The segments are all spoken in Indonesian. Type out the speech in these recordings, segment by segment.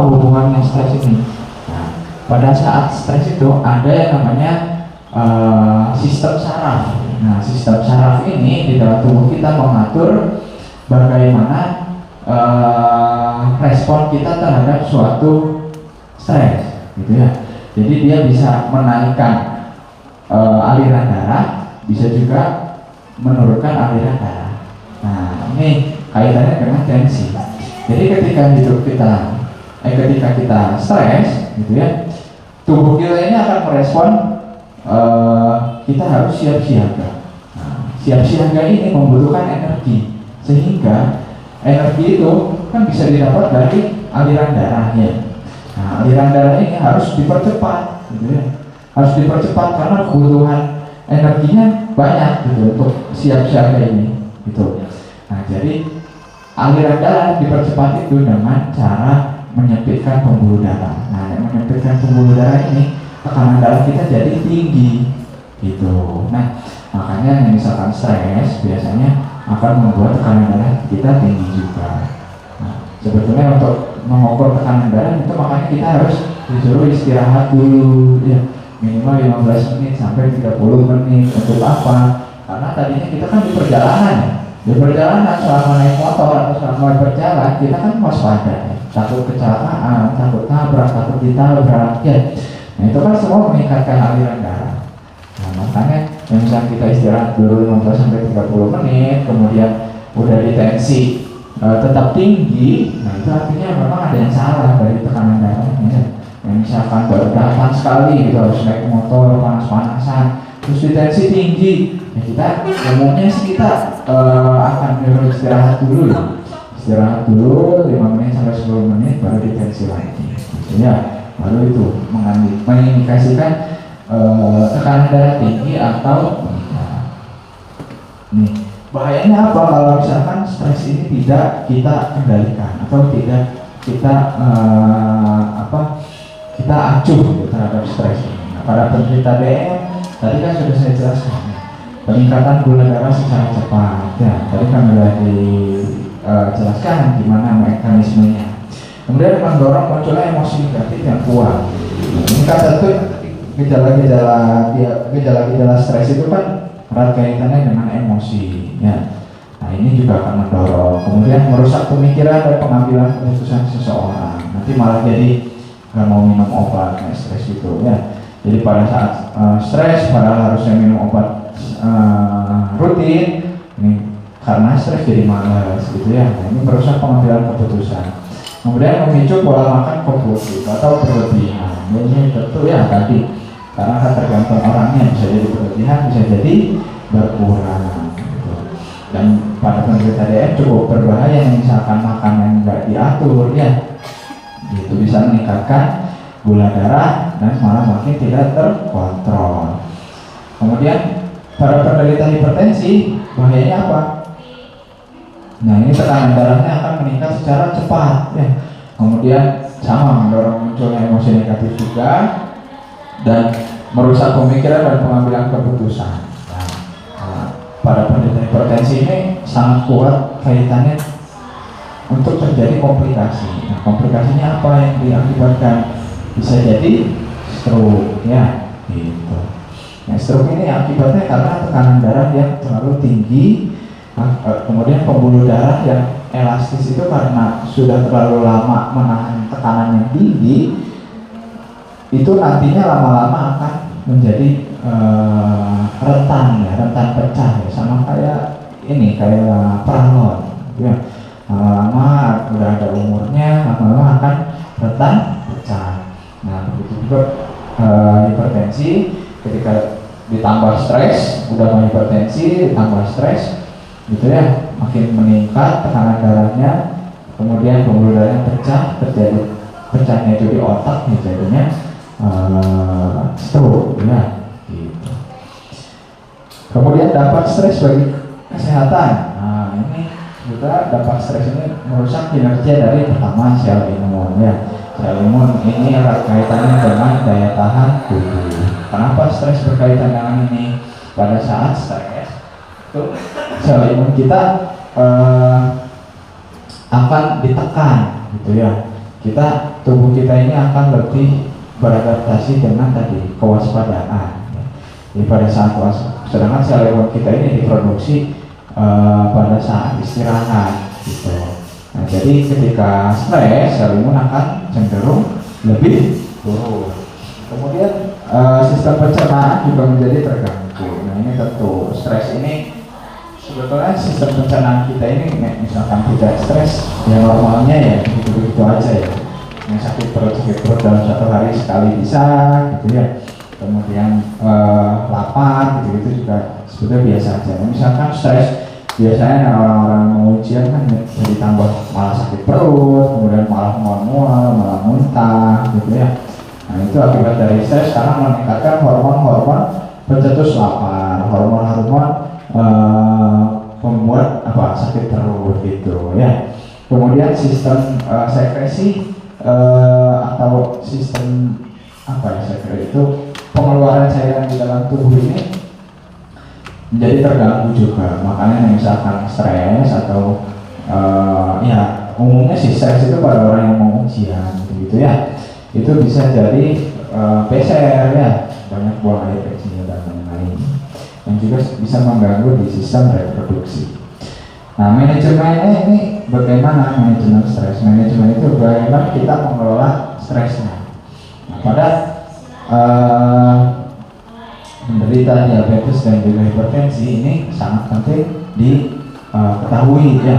hubungannya stres ini? Nah, pada saat stres itu ada yang namanya sistem saraf. Nah, sistem saraf ini di dalam tubuh kita mengatur bagaimana respon kita terhadap suatu stres, gitu ya. Jadi dia bisa menaikkan aliran darah, bisa juga menurunkan aliran darah. Nah, ini kaitannya dengan tensi. Jadi ketika hidup kita, ketika kita stres, gitu ya, tubuh kita ini akan merespon. Kita harus siap siaga. Nah, siap siaga ini membutuhkan energi, sehingga energi itu kan bisa didapat dari aliran darahnya. Nah, aliran darah ini harus dipercepat, gitu ya. Harus dipercepat karena kebutuhan energinya banyak, gitu, untuk siap siaga ini, gitu. Nah, jadi aliran darah dipercepat itu dengan cara menyempitkan pembuluh darah. Nah, yang menyempitkan pembuluh darah ini, tekanan darah kita jadi tinggi, gitu. Nah, makanya yang misalkan stres biasanya akan membuat tekanan darah kita tinggi juga. Nah, sebetulnya untuk mengukur tekanan darah itu makanya kita harus disuruh istirahat dulu, ya, minimal 15 menit sampai 30 menit. Untuk apa? Karena tadinya kita kan di perjalanan, ya. Di perjalanan selama naik motor atau selama berjalan kita kan waspada, ya. Takut kecelakaan, takut tabrak, takut ditabrak, ya. Nah, itu kan semua meningkatkan aliran darah. Nah, makanya misalnya kita istirahat dulu 15 sampai 30 menit, kemudian udah di tensi tetap tinggi, nah itu artinya memang ada yang salah dari tekanan darahnya. Yang misalkan baru datang sekali gitu harus naik motor panas-panasan, terus di tensi tinggi, ya kita umumnya sih kita akan istirahat dulu, ya. Istirahat dulu 5 menit sampai 10 menit baru di tensi lagi, ya. Baru itu mengindikasikan tekanan darah tinggi atau nih. Bahayanya apa kalau misalkan stres ini tidak kita kendalikan atau tidak kita kita acuh, gitu, terhadap stres ini. Nah, pada penderita DM tadi kan sudah saya jelaskan, peningkatan gula darah secara cepat, ya. Tadi kan sudah dijelaskan gimana mekanismenya. Kemudian mendorong munculnya emosi negatif yang kuat. Ini kan tentu gejala-gejala stres itu kan erat kaitannya dengan emosi, ya. Nah, ini juga akan mendorong, kemudian merusak pemikiran dan pengambilan keputusan seseorang. Nanti malah jadi nggak mau minum obat, stres itu, ya. Jadi pada saat stres, padahal harusnya minum obat rutin, ini karena stres jadi malas, gitu ya. Nah, ini merusak pengambilan keputusan. Kemudian memicu pola makan kompulsif atau berlebihan. Ini tentu ya tadi, karena tergantung orangnya, bisa jadi berlebihan, bisa jadi berkurang, gitu. Dan pada penderita DM cukup berbahaya misalkan makanan nggak diatur, ya. Itu bisa meningkatkan gula darah dan malah makin tidak terkontrol. Kemudian pada penderita hipertensi bahayanya apa? Nah, ini tekanan darahnya akan meningkat secara cepat, ya. Kemudian sama mendorong munculnya emosi negatif juga dan merusak pemikiran dan pengambilan keputusan. Nah, pada penderita hipertensi ini sangat kuat kaitannya untuk terjadi komplikasi. Nah, komplikasinya apa yang diakibatkan? Bisa jadi stroke, ya, gitu. Nah, stroke ini akibatnya karena tekanan darah yang terlalu tinggi. Kemudian pembuluh darah yang elastis itu karena sudah terlalu lama menahan tekanan yang tinggi, itu nantinya lama-lama akan menjadi rentan, ya, rentan pecah, ya, sama kayak ini, kayak paralon, ya. Lama-lama udah ada umurnya, lama-lama akan rentan pecah. Nah, begitu juga hipertensi, ketika ditambah stres, udah mau hipertensi ditambah stres, gitu ya, makin meningkat tekanan darahnya, kemudian pembuluh darahnya pecah, terjadi pecahnya itu di otak, ya, jadinya stroke, ya, gitu. Kemudian dampak stres bagi kesehatan. Nah, ini juga dampak stres ini merusak kinerja dari pertama sel imun, ya. Sel imun ini erat kaitannya dengan daya tahan tubuh. Kenapa stres berkaitan dengan ini? Pada saat stres itu sel imun kita akan ditekan, gitu ya. kita tubuh kita ini akan lebih beradaptasi dengan tadi kewaspadaan. Jadi pada saat sedangkan sel imun kita ini diproduksi pada saat istirahat gitu. Nah, jadi ketika stres sel imun akan cenderung lebih turun. Kemudian sistem pencernaan juga menjadi terganggu. Nah ini tentu stres ini sebetulnya sistem pencernaan kita ini misalkan tidak stres ya normalnya ya begitu-begitu aja ya. Yang sakit perut dalam satu hari sekali bisa gitu ya. Kemudian lapar gitu-gitu juga sebetulnya biasa aja. Misalkan stres biasanya orang-orang mau ujian kan jadi tambah malah sakit perut, kemudian malah mual-mual, malah muntah gitu ya. Nah itu akibat dari stres karena meningkatkan hormon-hormon pencetus lapar, hormon-hormon membuat sakit perut gitu ya. Kemudian sistem sekresi atau sistem sekresi itu pengeluaran cairan di dalam tubuh ini menjadi terganggu juga. Makanya misalkan stres atau ya umumnya sih stres itu pada orang yang mau ujian gitu ya, itu bisa jadi PCR ya, banyak buang air kecil dan lain-lain yang juga bisa mengganggu di sistem reproduksi. Nah manajemennya ini bagaimana manajemen stres? Manajemen itu bagaimana kita mengelola stresnya. Nah, pada penderita diabetes dan juga hipertensi ini sangat penting diketahui ya.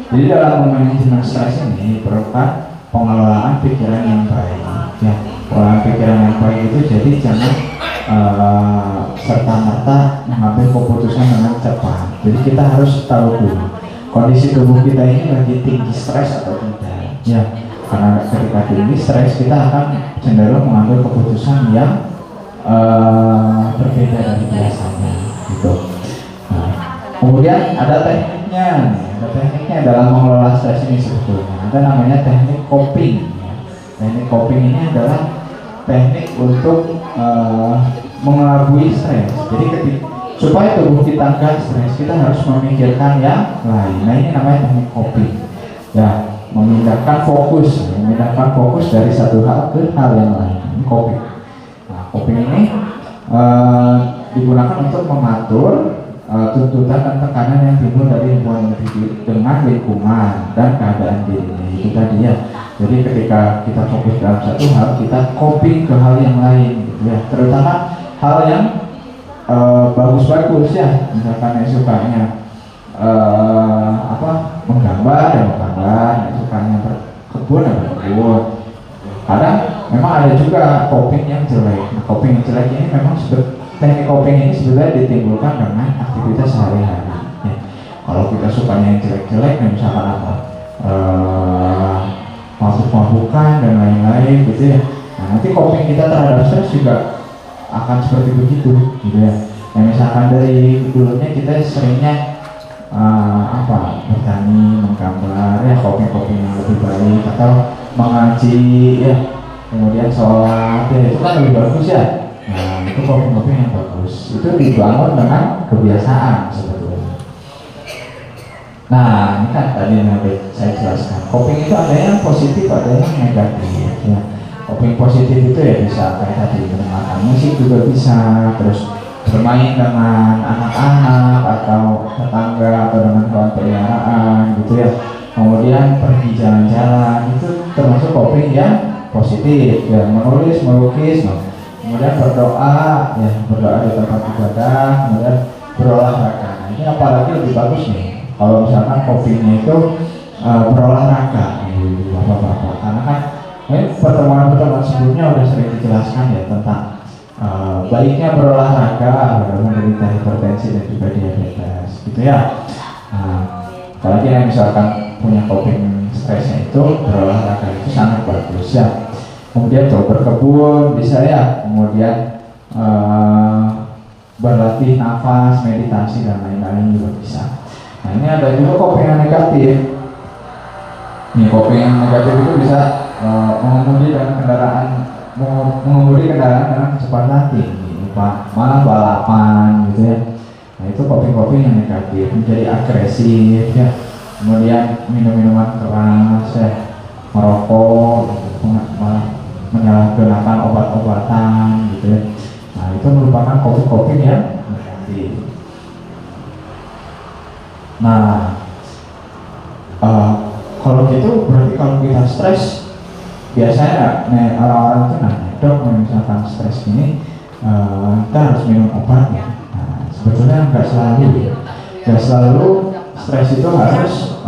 Jadi dalam manajemen stres ini diperlukan pengelolaan pikiran yang baik ya. Pengelolaan pikiran yang baik itu jadi jangan serta-merta mengambil keputusan dengan cepat. Jadi kita harus tahu dulu kondisi tubuh kita ini lagi tinggi stres atau tidak ya. Karena ketika tinggi stres kita akan cenderung mengambil keputusan yang berbeda dari biasanya gitu. Nah, kemudian ada tekniknya dalam mengelola stres ini sebetulnya. Ada namanya teknik coping. Teknik coping ini adalah teknik untuk mengelabui stres. Jadi supaya tubuh kita nggak stres, kita harus memikirkan yang lain. Nah ini namanya teknik coping. Ya, memindahkan fokus dari satu hal ke hal yang lain. Ini coping. Coping ini digunakan untuk mengatur tuntutan dan tekanan yang timbul dari hubungan individu dengan lingkungan dan keadaan dirinya. Itu tadi ya. Jadi ketika kita fokus dalam satu hal, kita coping ke hal yang lain, gitu ya. Terutama hal yang bagus-bagus ya. Misalkan yang sukanya menggambar, yang sukanya berkebun, kadang memang ada juga coping yang jelek. Nah, coping yang jelek ini memang teknik coping ini sebenarnya ditimbulkan dengan aktivitas sehari-hari ya. Kalau kita sukanya yang jelek-jelek, misalkan mabuk-mabukan dan lain-lain gitu ya. Nah, nanti coping kita terhadap stres juga akan seperti begitu gitu ya. Misalkan dari dulunya kita seringnya bertani, menggambar ya, coping-coping yang lebih baik, atau mengaji ya, kemudian sholat ya, itu kan lebih bagus ya. Nah itu coping-coping yang bagus, itu dibangun dengan kebiasaan sebetulnya. Nah ini kan tadi yang saya jelaskan, coping itu ada yang positif, ada yang negatif ya. Coping positif itu ya bisa kayak tadi mendengarkan musik juga bisa, terus bermain dengan anak-anak atau tetangga atau dengan hewan peliharaan gitu ya. Kemudian pergi jalan-jalan itu termasuk coping yang positif ya, menulis, melukis, kemudian berdoa ya, berdoa di tempat ibadah, kemudian berolahraga. Nah, ini apalagi lebih bagus nih kalau misalkan copingnya itu berolahraga gitu bapak-bapak, karena kan pertemuan-pertemuan sebelumnya udah sering dijelaskan ya tentang baiknya berolahraga menderita hipertensi dan juga diabetes gitu ya. Apalagi yang misalkan punya coping stresnya itu berolahraga itu sangat bagus ya. Kemudian coba berkebun bisa ya, kemudian berlatih nafas, meditasi dan lain-lain juga bisa. Nah ini ada juga coping yang negatif. Nih coping yang negatif itu bisa mengemudi kendaraan dengan kecepatan tinggi, malah balapan gitu ya. Nah itu coping-coping yang negatif, menjadi agresif ya. Kemudian minum-minuman keras ya, merokok, gitu, menyalahgunakan obat-obatan gitu ya. Nah itu merupakan kopi-kopi yang negatif. Nah kalau gitu berarti kalau kita stres biasanya orang-orang itu nanya, dok misalkan stres ini kita harus minum obat ya. Nah, sebetulnya nggak selalu stres itu harus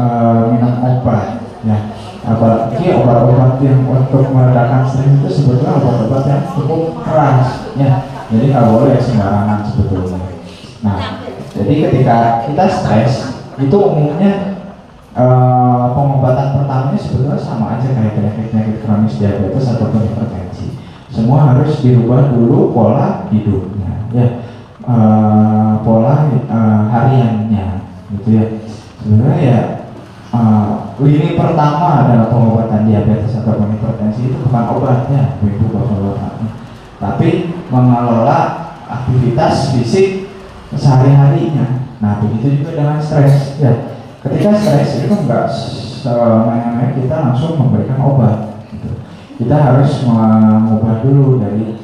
minum obat ya. Apalagi obat-obat yang untuk meredakan stres itu sebetulnya obat-obat yang cukup keras ya. Jadi nggak boleh sembarangan sebetulnya. Nah, jadi ketika kita stres itu umumnya pengobatan pertamanya sebetulnya sama aja kayak penyakit kronis diabetes ataupun hipertensi. Semua harus dirubah dulu pola hidupnya, ya, pola hariannya, gitu ya. Sebenarnya ya lini pertama adalah pengobatan diabetes ataupun hipertensi itu bukan obatnya, ibu bapak-bapak, tapi mengelola aktivitas fisik sehari-harinya. Nah begitu juga dengan stres, ya. Ketika stres itu enggak semena-mena kita langsung memberikan obat, gitu. Kita harus mengubah dulu dari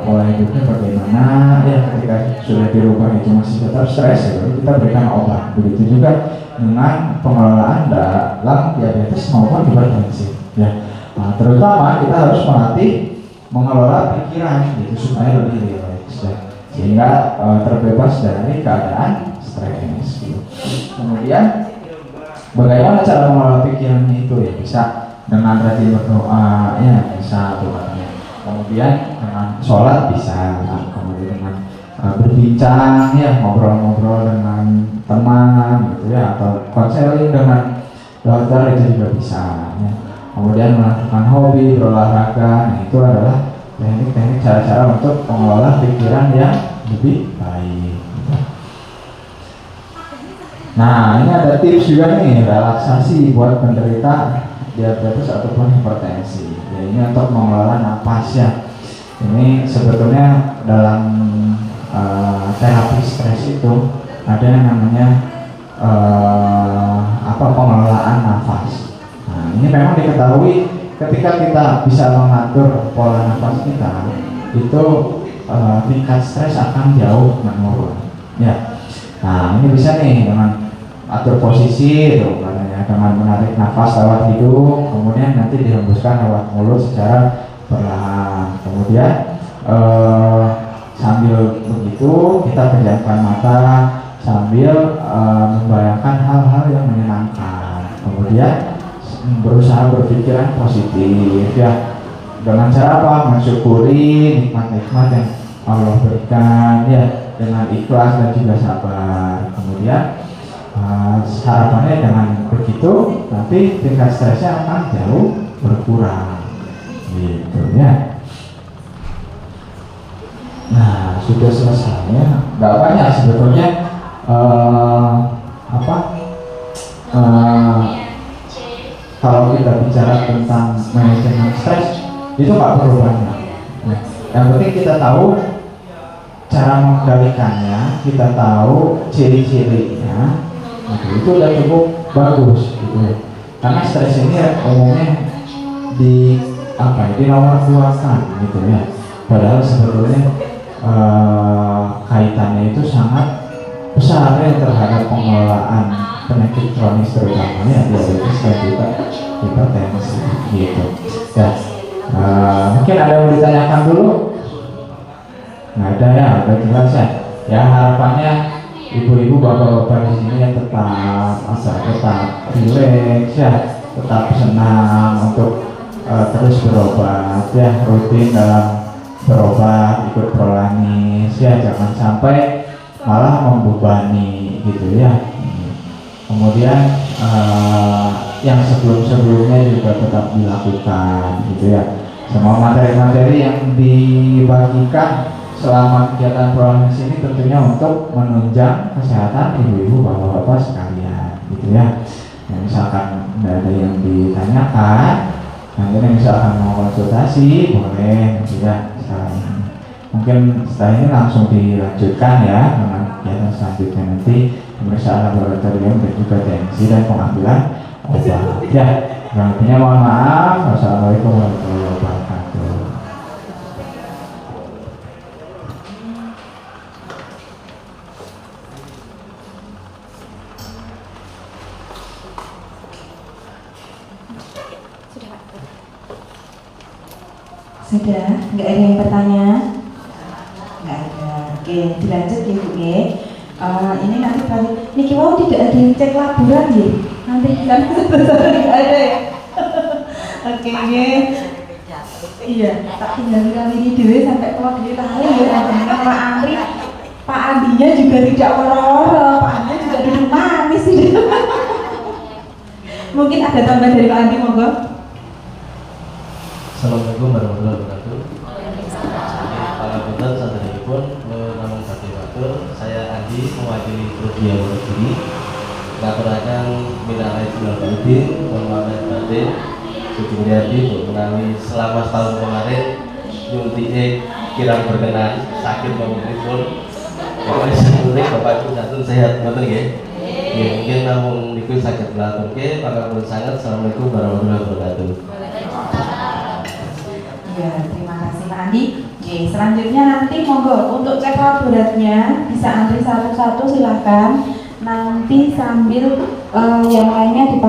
pola hidupnya bagaimana, ya. Ketika sudah dirubah itu masih tetap stres, ya, kita berikan obat. Begitu juga dengan pengelolaan dalam diabetes maupun hipertensi, ya. Nah, terutama kita harus melatih mengelola pikiran gitu supaya lebih rileks, ya. Sehingga terbebas dari keadaan stres gitu. Kemudian bagaimana cara mengelola pikirannya itu ya, bisa dengan rajin berdoa, ya bisa doanya. Kemudian dengan sholat bisa, kemudian dengan berbincang, ya ngobrol-ngobrol dengan teman gitu ya, atau konseling dengan dokter itu juga bisa, ya. Kemudian melakukan hobi, berolahraga, nah itu adalah teknik-teknik cara-cara untuk mengelola pikiran yang lebih baik. Nah ini ada tips juga nih, relaksasi buat penderita diabetes ataupun hipertensi. Ya, ini untuk mengelola napas ya. Ini sebetulnya dalam terapi stres itu ada yang namanya pengelolaan nafas. Nah ini memang diketahui ketika kita bisa mengatur pola nafas kita, itu tingkat stres akan jauh menurun. Ya. Nah ini bisa nih dengan atur posisi itu katanya, dengan menarik nafas lewat hidung, kemudian nanti dihembuskan lewat mulut secara perlahan. Kemudian sambil begitu kita pejamkan mata sambil membayangkan hal-hal yang menyenangkan. Kemudian berusaha berpikiran positif ya. Dengan cara apa? Mensyukuri nikmat-nikmat yang Allah berikan ya, dengan ikhlas dan juga sabar. Kemudian harapannya dengan begitu nanti tingkat stresnya akan jauh berkurang gitu ya. Nah sudah selesai ya, nggak banyak sebetulnya kalau kita bicara tentang manajemen stres itu nggak perlu banyak. Nah, yang penting kita tahu cara mengendalikannya, kita tahu ciri-cirinya, itu udah cukup bagus gitu ya. Karena stres ini umumnya di nomor 2 gitu ya. Padahal sebetulnya kaitannya itu sangat besar ya terhadap pengelolaan penyakit kronis terutamanya diabetes dan juga hipertensi gitu. Ya, mungkin ada yang ditanyakan dulu? Nggak ada ya, udah jelas ya. Ya harapannya ibu-ibu bapak-bapak di sini ya tetap rileks ya, tetap senang untuk terus berobat ya, rutin dalam berobat, ikut prolanis ya, jangan sampai malah membebani gitu ya. Kemudian yang sebelum-sebelumnya juga tetap dilakukan gitu ya. Semua materi-materi yang dibagikan selama kegiatan prolanis ini tentunya untuk menunjang kesehatan ibu-ibu bapak-bapak sekalian gitu ya. Yang misalkan tidak ada yang ditanyakan, nanti misalkan mau konsultasi boleh gitu ya. Mungkin setelah ini langsung dilanjutkan ya dengan kegiatan selanjutnya nanti pemeriksaan laboratorium dan juga tensi dan pengambilan obat ya. Kurang lebihnya mohon maaf. Wassalamualaikum warahmatullahi wabarakatuh. Sudah, nggak ada yang bertanya? Nggak ada. Oke, dilanjut ya Bu ya. Ini nanti tadi, niki mau tidak ada yang cek laporan ya? Nanti kan nggak ada ya? Oke ya. Iya, tak tinggal kali ini dulu sampai keluar dari tahu ya. Dengan Pak Andri, Pak Andinya juga tidak woro-woro, Pak Andinya juga duduk manis sih. Mungkin ada tambahan dari Pak Andi, monggo. Assalamualaikum warahmatullahi wabarakatuh. Para putra saudari pun namun Bakti Batur, saya Andi mewakili Prodia Wonogiri melaporkan minal aidin wal faizin, mohon maaf lahir batin, Sugeng Riyadi menawi selama setahun kemarin nyunti kirang berkenan sakit pun pokoknya semuanya Bapak Ibu Satun sehat betul ya. Ya mungkin namun niku sakit melakukan pangapunten sangat. Assalamualaikum warahmatullahi wabarakatuh. Ya, terima kasih Pak Andi. Oke, selanjutnya nanti monggo untuk cek laboratnya bisa antri satu-satu silahkan. Nanti sambil yang lainnya dipanggil.